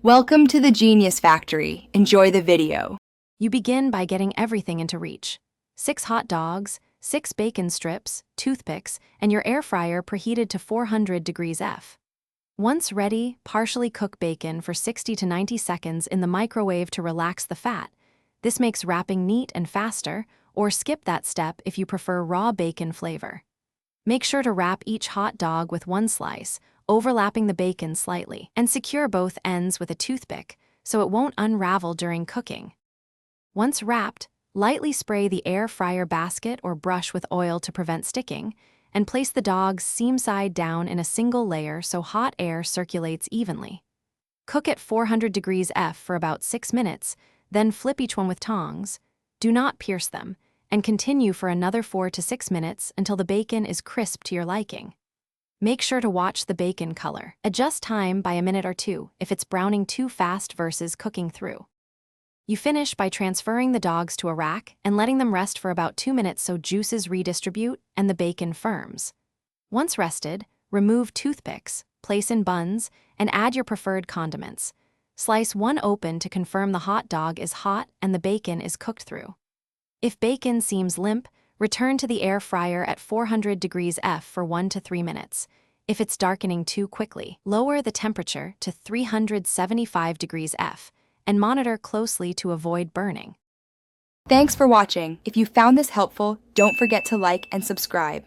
Welcome to the Genius Factory. Enjoy the video. You begin by getting everything into reach. 6 hot dogs, 6 bacon strips, toothpicks, and your air fryer preheated to 400 degrees F. Once ready, partially cook bacon for 60 to 90 seconds in the microwave to relax the fat. This makes wrapping neat and faster, or skip that step if you prefer raw bacon flavor. Make sure to wrap each hot dog with one slice, overlapping the bacon slightly, and secure both ends with a toothpick so it won't unravel during cooking. Once wrapped, lightly spray the air fryer basket or brush with oil to prevent sticking, and place the dogs seam side down in a single layer so hot air circulates evenly. Cook at 400 degrees F for about 6 minutes, then flip each one with tongs. Do not pierce them, and continue for another 4 to 6 minutes until the bacon is crisp to your liking. Make sure to watch the bacon color. Adjust time by a minute or two if it's browning too fast versus cooking through. You finish by transferring the dogs to a rack and letting them rest for about 2 minutes so juices redistribute and the bacon firms. Once rested, remove toothpicks, place in buns, and add your preferred condiments. Slice one open to confirm the hot dog is hot and the bacon is cooked through. If bacon seems limp, return to the air fryer at 400 degrees F for 1 to 3 minutes. If it's darkening too quickly, lower the temperature to 375 degrees F and monitor closely to avoid burning. Thanks for watching. If you found this helpful, don't forget to like and subscribe.